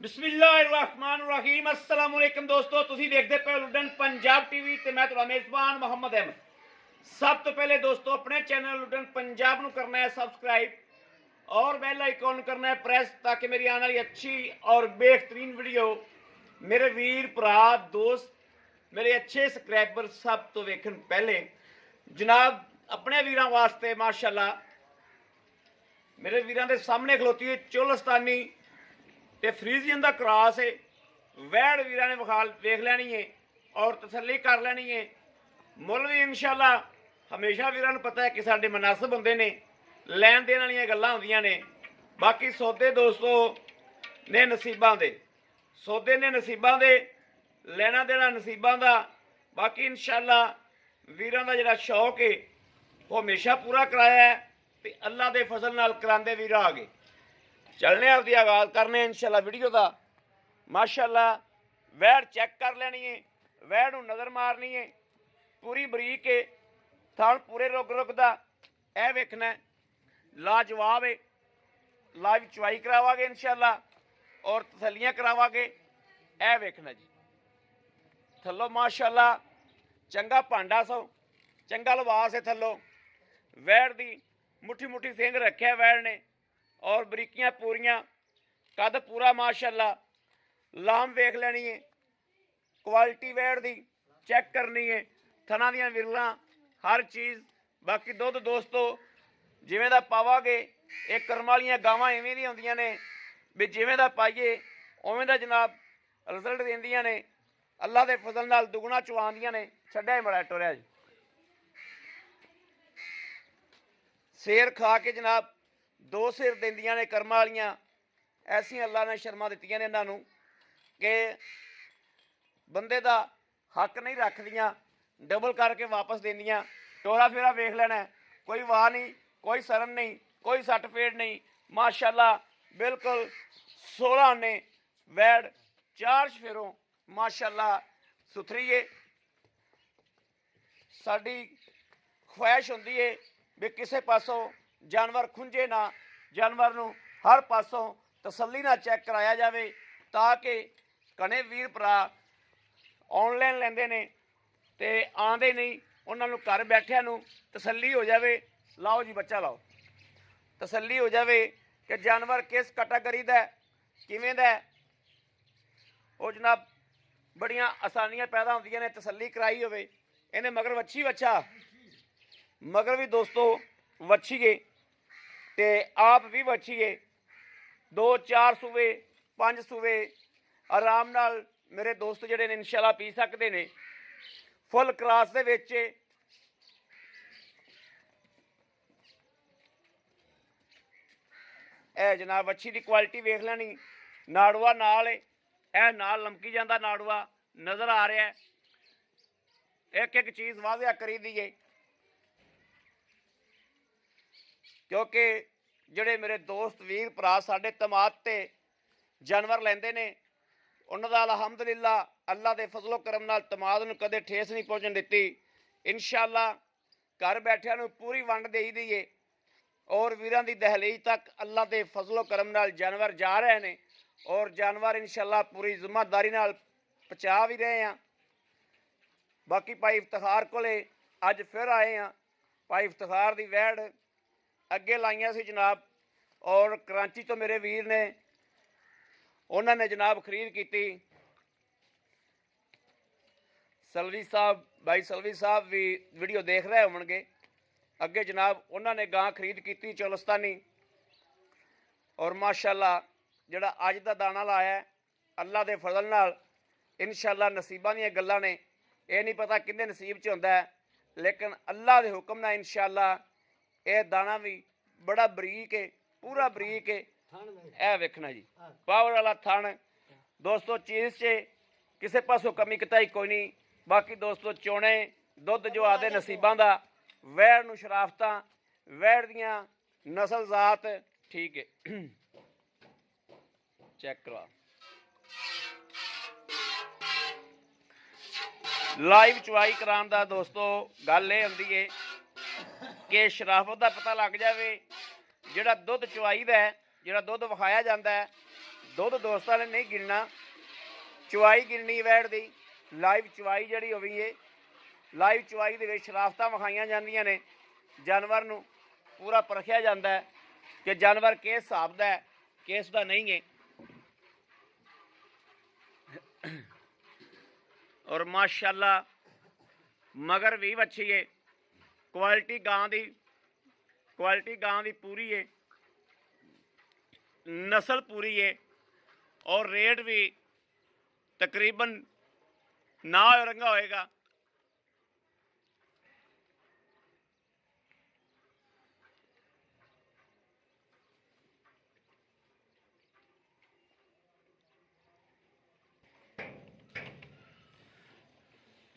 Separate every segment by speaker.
Speaker 1: बिस्मिल्लाहिर्रहमानिर्रहीम अस्सलाम वालेकुम दोस्तों, तुसी देखते पे लुडन पंजाब टीवी ते मैं तुहाडा मेज़बान मोहम्मद अहमद। सब तो पहले दोस्तों अपने चैनल लुडन पंजाब नूं करना है सबसक्राइब और बेल आइकॉन करना है प्रेस, ताकि मेरी आने वाली अच्छी और बेहतरीन वीडियो मेरे वीर भरा दोस्त मेरे अच्छे सबसक्राइबर सब तो वेखन पहले जनाब अपने वीरां वास्ते माशाअल्लाह मेरे वीरां दे सामने खलोती हुई चोलस्तानी ते फ्रीजियन का क्रॉस है। वैड़ वीर ने वेख लैनी है और तसली कर लैनी है। मुल भी इंशाअल्लाह हमेशा वीर पता है कि साडे मुनासिब होंदे ने, लैन देन वाली गल्लां होंदियां ने। बाकी सौदे दोस्तों ने नसीबां दे, सौदे ने नसीबां दे, लेना देना नसीबां दा। बाकी इंशाअल्लाह वीरां दा जिहड़ा शौक है वो हमेशा पूरा कराया है ते अल्लाह दे फजल नाल करांदे वीर आ गए। चलने आपकी आगाज़ करने इंशाल्लाह वीडियो का। माशाल्लाह वैड़ चेक कर लेनी है, वैड़ नूं नज़र मारनी है, पूरी बरीक है, थण पूरे रुक रुक का यह वेखना है, लाजवाब है। लाइव चवाई करावागे इंशाल्लाह और तसलियाँ करावागे, यह वेखना जी। थल्लों माशाल्लाह चंगा भांडा सो, चंगा लिबास है। थल्लों वैड़ दी मुठी मुठी सिंग रखे वैड़ ने और बरीकियां पूरियां, कद पूरा माशाल्लाह। लाम वेख लेनी है, क्वालिटी वैड़ दी चेक करनी है, थना दियां विरलां हर चीज़। बाकी दुध दोस्तों जिवें दा पावागे, एक कर्म वालियां गावां इवें दी होंदियां ने भी जिवें दा पाइए उवें दा जनाब रिजल्ट देंदियां ने। अल्लाह दे फजल नाल दुगना चवांदियां ने। छड्डिया ही बड़ा टुरिया जी, शेर खा के जनाब दो सिर देंदियां ने कर्म वालियां। ऐसियां अल्लाह ने शर्मा दित्तियां ने इन्हां नूं कि बंदे दा हक नहीं रखदियां, डबल करके वापस देंदियां। टोरा फेरा वेख लेना, कोई वाह नहीं, कोई शर्म नहीं, कोई सट फेड़ नहीं। माशाल्लाह बिल्कुल 16 ने वैड़, 4 फेरों माशाल्लाह सुथरी है। साडी ख्वाहिश होंदी है भी किसी पासों जानवर खुंझे ना, जानवर नूं हर पासों तसल्ली ना चेक कराया जाए, ताकि घने वीर भरा ऑनलाइन लेंदे ने ते आंदे नहीं, उन्होंने घर बैठिया नूं तसल्ली हो जाए। लाओ जी बच्चा लाओ, तसल्ली हो जाए कि जानवर किस कैटागरी दा किवें दा। वो जनाब बड़ियां आसानियां पैदा होंदियां ने, तसल्ली कराई होवे। इन्हें मगर वच्छी बच्चा, मगर भी दोस्तों वच्छीए ते आप भी वच्छीए। 2-4 सूबे 5 सूबे आराम नाल मेरे दोस्त जिहड़े ने इंशाल्लाह पी सकते ने। फुल क्रॉस दे विच ए जनाब वच्छी की क्वालिटी वेख लैनी। नाड़ुआ नाल है, ए नाल लमकी जांदा नाड़ुआ नज़र आ रहा है। एक एक चीज़ वाजिया करी दी है, क्योंकि ਜਿਹੜੇ मेरे दोस्त वीर भरा साडे तमाद ते जानवर लेंदे ने उन्हां दा अलहमदुलिल्ला अल्लाह दे फजलो करम नाल तमाद नूं कदे ठेस नहीं पहुंचण दित्ती। इंशाअल्लाह घर बैठिਆਂ नूं पूरी वंड देई दी है और वीरां दी दहलीज तक अल्लाह दे फजलो करम नाल जानवर जा रहे हैं और जानवर इंशाअल्लाह पूरी जिम्मेदारी नाल पहुंचा भी रहे हैं। बाकी भाई इफ्तिखार कोले अज फिर आए हैं। भाई इफ्तिखार दी वैड़ अगे लाइया सी जनाब और कराची तो मेरे वीर ने उन्होंने जनाब खरीद की। सलवी साहब, भाई सलवी साहब भी वीडियो देख रहे होंगे। अगे जनाब उन्होंने गां खरीद की चोलस्तानी और माशाल्लाह जिहड़ा अज दा दाना लाया अल्लाह दे फजल नाल इंशाअल्लाह नसीबां दीयां गल्लां ने। यह नहीं पता किन्ने नसीब च हुंदा है, लेकिन अल्लाह दे हुक्म नाल इंशाअल्लाह यह दाना भी बड़ा बरीक है, पूरा बरीक है। यह वेखना जी पावर वाला थण दोस्तों। चीज़ से किसी पासों कमी कताई कोई नहीं। बाकी दोस्तों चोने दुध जो आदे नसीबां दा, वैड़ नूं शराफतां, वैड़ दियां नस्ल जात ठीक है। चेक करवा लाइव चवाई कराने दा दोस्तों गल ये होंदी है कि शराफत का पता लग जाए। जिहड़ा दुध चवाई दा है, जिहड़ा दुध विखाया जाता है ਦੁੱਧ ਦੋਸਤਾਂ ਨੇ नहीं गिनना, ਚੁਆਈ ਗਿਣਨੀ ਵੈੜ ਦੀ। ਲਾਈਵ ਚੁਆਈ ਜਿਹੜੀ ਹੋਈ ਹੈ, ਲਾਈਵ ਚੁਆਈ ਦੇ ਵਿੱਚ ਸ਼ਰਾਫਤਾਂ ਵਿਖਾਈਆਂ ਜਾਂਦੀਆਂ ਨੇ, ਜਾਨਵਰ ਨੂੰ ਪੂਰਾ ਪਰਖਿਆ ਜਾਂਦਾ ਹੈ ਕਿ ਜਾਨਵਰ ਕਿਸ ਹਿਸਾਬ ਦਾ ਹੈ, ਕਿਸ ਦਾ ਨਹੀਂ ਹੈ। और माशाअल्लाह मगर भी अच्छी है, क्वालिटी गां दी पूरी है, नस्ल पूरी है और रेट भी तकरीबन ना रंगा होएगा।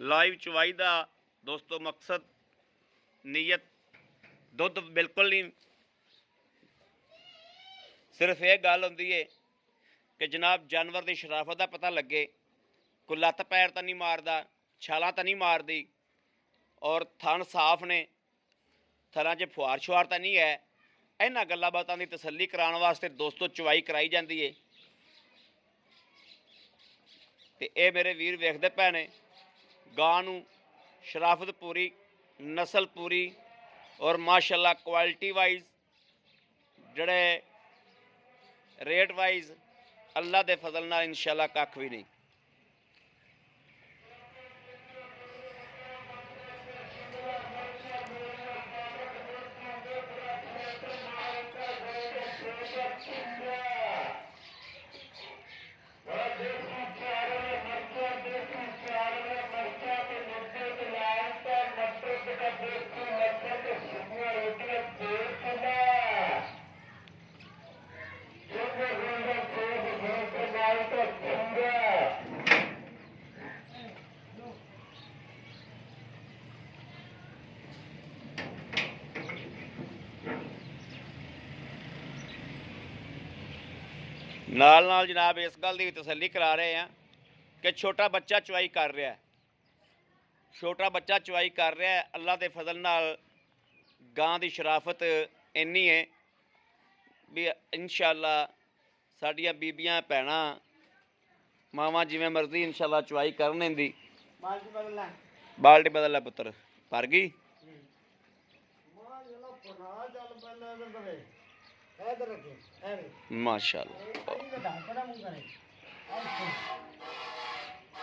Speaker 1: लाइव चवाई का दोस्तों मकसद नीयत दुध बिल्कुल नहीं, सिर्फ ये गल होंदी है कि जनाब जानवर की शराफत का पता लगे, कोई लत्त पैर तो नहीं मारदा, छालां तो नहीं मारदी और थन साफ ने, थना च फुहार शुहार तो नहीं है। इन्हां गल्लां बातां दी तसल्ली कराउण वास्ते दोस्तों चवाई कराई जाती है। ते ये मेरे वीर वेखदे पए ने गां नूं शराफत पूरी, नस्ल पूरी और माशाअल्लाह क्वालिटी वाइज जड़े रेट वाइज अल्लाह दे फजल नाल इंशाअल्लाह कख भी नहीं। नाल नाल जनाब इस गल की तसल्ली करा रहे हैं कि छोटा बच्चा चुवाई कर रहा है, छोटा बच्चा चुवाई कर रहा है। अल्लाह के फजल नाल गां की शराफत इन्नी है भी इंशाअल्लाह साडियां बीबियां भैणां मावां जिवें मर्जी इंशाअल्लाह चुवाई करन दी। बाल्टी बदल लै पुत्र, भर गई। माशाअल्लाह,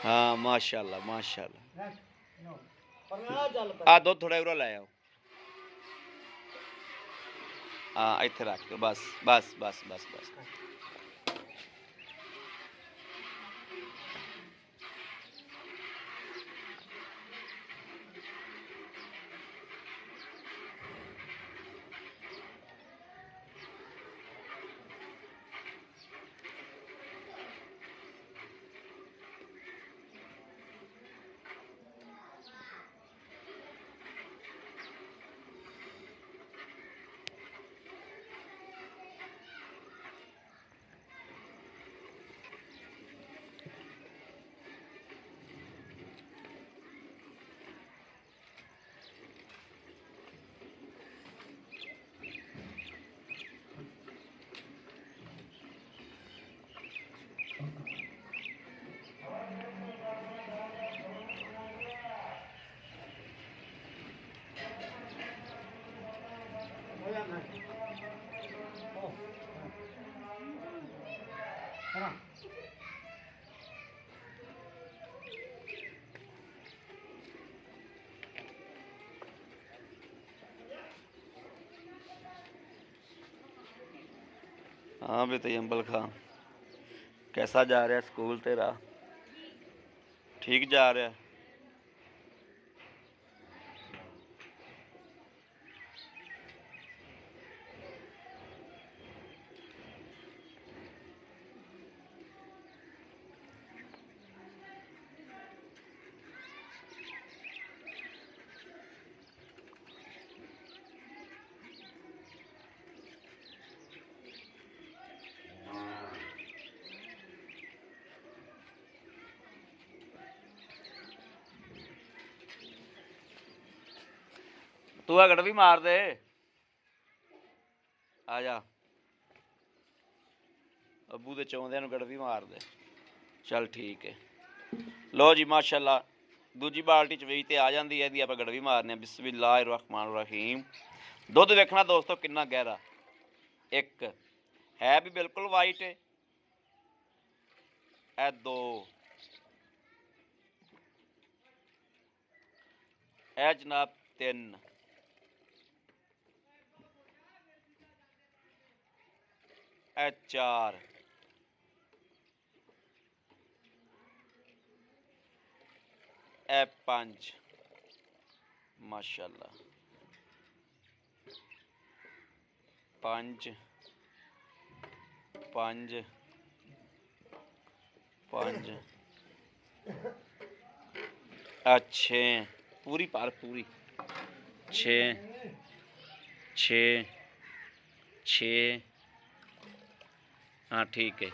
Speaker 1: हाँ माशाअल्लाह माशाअल्लाह। आ दो थोड़ा उरा लै आओ, हाँ इत्थे रख दो, बस बस बस बस बस। हाँ बेटे अंबल खां, कैसा जा रहा स्कूल तेरा? ठीक जा रहा? तू अगड़ भी मार दे, आ जा। ਬੱਬੂ ਦੇ ਚੌਂਦਿਆਂ ਨੂੰ ਗੜਵੀ ਮਾਰ ਦੇ। ਚੱਲ ਠੀਕ ਹੈ। ਲਓ ਜੀ ਮਾਸ਼ਾਅੱਲਾ ਦੂਜੀ ਬਾਲਟੀ ਚ ਵੇਚ ਤੇ ਆ ਜਾਂਦੀ ਹੈ, ਇਹਦੀ ਆਪਾਂ ਗੜਵੀ ਮਾਰਨੇ ਆ। ਬਿਸਮਿल्लाह रहमान रहीम। ਦੁੱਧ ਵੇਖਣਾ ਦੋਸਤੋ ਕਿੰਨਾ ਗਹਿਰਾ, ਇੱਕ ਹੈ ਵੀ ਬਿਲਕੁਲ ਵਾਈਟ ਹੈ, ਇਹ ਦੋ, ਇਹ ਜਨਾਬ ਤਿੰਨ, ਇਹ ਚਾਰ, ਇਹ ਪੰਜ माशाल्लाह, पंज पंज पंज अच्छे पूरी पार पूरी छे छे छे हाँ ठीक है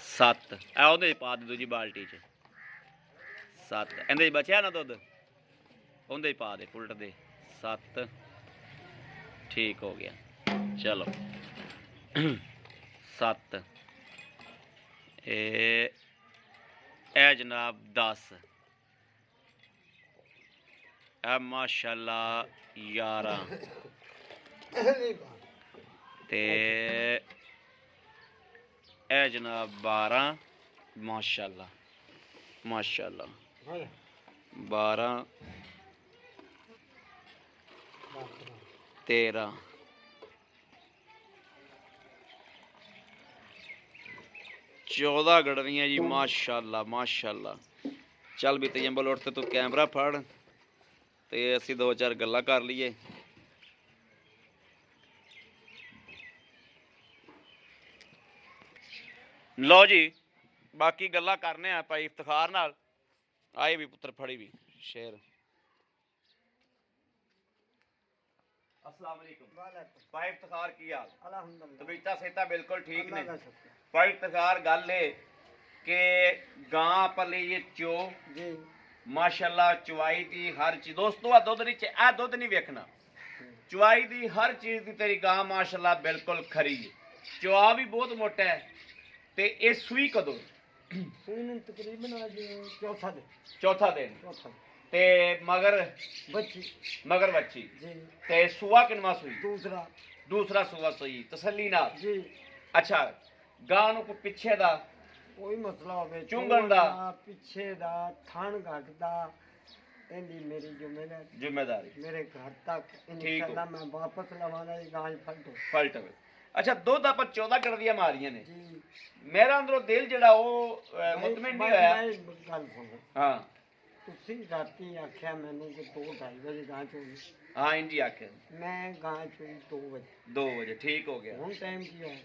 Speaker 1: सत्त आ पा दे दूजी बाल्टी च सत्त इहदे बचया ना दुध उंदे पा दे उल्ट दे सत्त ठीक हो गया। चलो सत्त ए जनाब 10 ए माशाल्लाह 11 ते ए जनाब 12 माशाल्लाह माशाल्लाह 12 13 14 गड़वियाँ जी माशाल्लाह माशाल्लाह। चल भी तजंबल उठ तू कैमरा फड़ ते असी दो चार गल्लां कर लीए। लो जी बाकी गल्लां करने आ भाई इफ्तिखार नाल। आए भी पुत्र फड़ी भी शेर। अस्सलाम वालेकुम भाई इफ्तिखार की हाल? अल्हम्दुलिल्लाह तबीयत सेहत बिल्कुल ठीक ने भाई इफ्तिखार। गल है कि गां पर लिए चो जी माशाल्लाह चवाई दी हर चीज दोस्तों दुध नहीं दुध नहीं वेखना चवाई दी हर चीज दी तेरी गां माशाल्लाह बिल्कुल खरी है। चवा भी बहुत मोटा है ते ये सूई कदों? सूई तकरीबन चौथा दिन ते मगर बच्ची ते सुआ किनवा सुई? दूसरा सुआ सुई तसल्ली नाल जी। अच्छा गां नूं कोई पिछे दा कोई मसला होवे चुंगण दा पिछे दा थान घट दा एंदी मेरी जिम्मेदारी मेरे घर तक इंशाअल्लाह मैं वापस लवाना गां फल्ट। अच्छा दुध आप 14 गड़वियां मारियां ने जी। मेरा अंदरों दिल जड़ा वो मुतमिन नहीं होया। गल सुनो हां तुसी राती आख्या मैनू कि 2-2:30 बजे गां चोई? हां इंजी आख्या मैं गां चोई 2 बजे ठीक हो गया। हुन टाइम की है?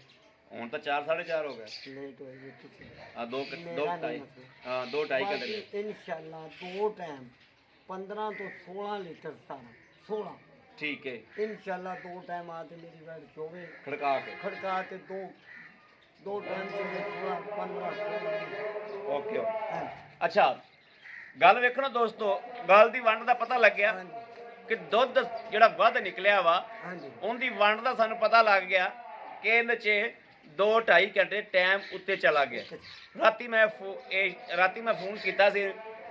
Speaker 1: हुन तो 4-4:30 हो गया। लेट हो गए तुसी हां 2-2:30 हां 2-2:30 घंटे इंशाअल्लाह। 2 टाइम 15 तो 16 लीटर सारा 16 ठीक है इंशाअल्लाह। 2 टाइम आते मेरी बैठ चोवे खड़का के दो टाइम से 15-16 ओके। अच्छा गल वेखो दोस्तों गल दी वंड दा पता लग गया कि दुध जिहड़ा वध निकलिया वा उनदी वंड दा सानू पता लग गया कि इहदे च 2-2.5 घंटे टाइम उत्ते चला गया। राती मैं फोन किया सी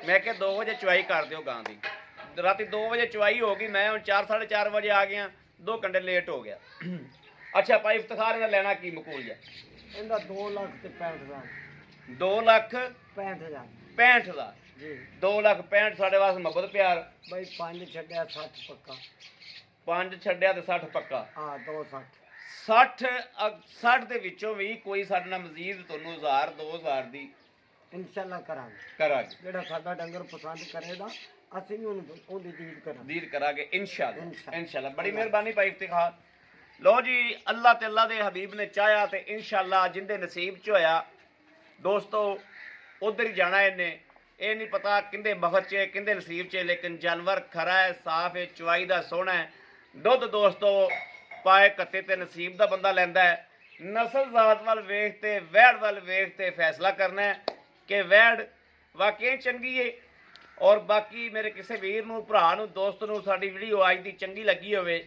Speaker 1: मैं कि 2 बजे चवाई कर दिओ गां दी। राती 2 बजे चवाई हो गई मैं हुण 4-4:30 बजे आ गया 2 घंटे लेट हो गया। अच्छा भाई इफ्तिखार इहदा लेना की मकूल है? इहदा 2,65,000 2,65,000 जी 2,65,000 साढ़े वास्ते मोहब्बत प्यार भाई 5 छड्या 60 पक्का 5 छड्या ते 60 पक्का हां 260 60 ਦੇ ਵਿੱਚੋਂ ਵੀ ਕੋਈ ਸਾਡੇ ਨਾਲ ਮਜ਼ੀਦ ਤੁਹਾਨੂੰ 1000 2000 ਦੀ ਇਨਸ਼ਾਅੱਲਾ ਕਰਾਂਗੇ ਜਿਹੜਾ ਸਾਡਾ ਡੰਗਰ ਪਸੰਦ ਕਰੇਗਾ ਅਸੀਂ ਵੀ ਉਹਦੀ ਦੀਦ ਕਰਾਂਗੇ ਇਨਸ਼ਾਅੱਲਾ। ਬੜੀ ਮਿਹਰਬਾਨੀ ਭਾਈ ਇਫਤਿਖਾਰ। लो जी अल्लाह ते अल्लाह दे हबीब ने चाया तो इंशाअल्लाह जिंदे नसीब च होया दोस्तों उधर ही जाना इन्हें। ये नहीं पता किंदे बखत च किंदे नसीब च लेकिन जानवर खरा है साफ है चवाई दा सोहना है। दुध दोस्तों पाए कत्ते ते नसीब दा बंदा लैंदा है। नस्ल जात वाल वेखते वैड़ वाल वेखते फैसला करना है कि वैड़ वाकई चंगी है। और बाकी मेरे किसी वीर नूं भरा नूं दोस्त नूं साडी वीडियो अज दी चंगी लगी होवे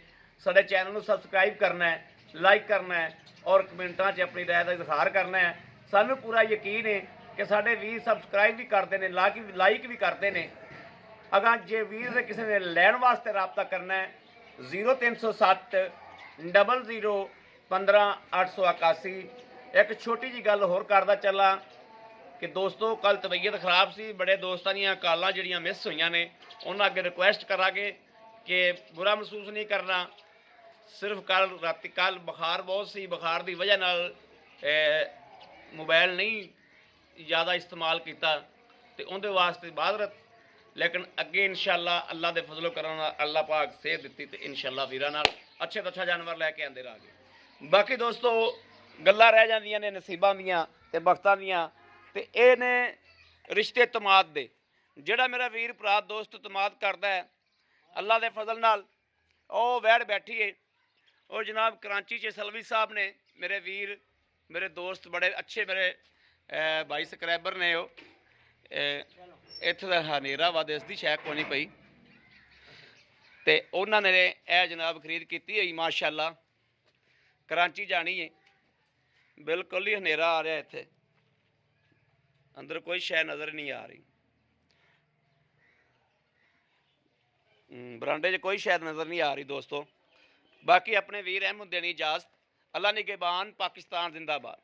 Speaker 1: साडे चैनल को सबसक्राइब करना है लाइक करना है और कमेंटा च अपनी राय का इजहार करना है। ਸਾਨੂੰ ਪੂਰਾ ਯਕੀਨ ਹੈ ਕਿ ਸਾਡੇ ਵੀਰ ਸਬਸਕ੍ਰਾਈਬ ਵੀ ਕਰਦੇ ਨੇ, ਲਾਈਕ ਵੀ ਕਰਦੇ ਨੇ। ਅਗਾਂ ਜੇ ਵੀਰ ਦੇ ਕਿਸੇ ਨੇ ਲੈਣ ਵਾਸਤੇ ਰਾਬਤਾ ਕਰਨਾ ਹੈ 0307 00 15 881। ਇੱਕ ਛੋਟੀ ਜੀ ਗੱਲ ਹੋਰ ਕਰਦਾ ਚੱਲਾਂ ਕਿ ਦੋਸਤੋ ਕੱਲ ਤਬੀਅਤ ਖਰਾਬ ਸੀ, ਬੜੇ ਦੋਸਤਾਂ ਦੀਆਂ ਕਾਲਾਂ ਜਿਹੜੀਆਂ ਮਿਸ ਹੋਈਆਂ ਨੇ ਉਹਨਾਂ ਅੱਗੇ ਰਿਕੁਐਸਟ ਕਰਾਂਗੇ ਕਿ ਬੁਰਾ ਮਹਿਸੂਸ ਨਹੀਂ ਕਰਨਾ। ਸਿਰਫ ਕੱਲ ਬੁਖਾਰ ਬਹੁਤ ਸੀ, ਬੁਖਾਰ ਦੀ ਵਜ੍ਹਾ ਨਾਲ मोबाइल नहीं ज़्यादा इस्तेमाल किया तो उनके वास्ते बादरत, लेकिन अगे इंशाअल्लाह अल्लाह के फजलो करना अल्लाह पाक सेहत दी तो इंशाअल्लाह वीरां नाल अच्छे तो अच्छा जानवर लैके आते रहांगे। बाकी दोस्तों गल्लां रह जांदियां ने नसीबां दियां ते बख्तां दियां ते इह ने रिश्ते तमाद दे। जिहड़ा मेरा वीर भरा दोस्त तमाद करदा है अल्लाह के फजल नाल ओह वैड़ बैठी है। और जनाब कराची च सलवी साहब ने मेरे वीर, मेरे दोस्त, बड़े अच्छे मेरे भाई सबसक्राइबर ने। इत्थे दा हनेरा वा दिसदी शायद कोई नहीं पई ते उन्होंने यह जनाब खरीद की हुई माशाअल्लाह। कराची जानी है, बिल्कुल ही हनेरा आ रहा है, इत्थे अंदर कोई शय नज़र नहीं आ रही, बरांडे च कोई शायद नज़र नहीं आ रही दोस्तों। बाकी अपने वीर अहमद देनी इजाज़त। अल्लाह निगहबान, पाकिस्तान जिंदाबाद।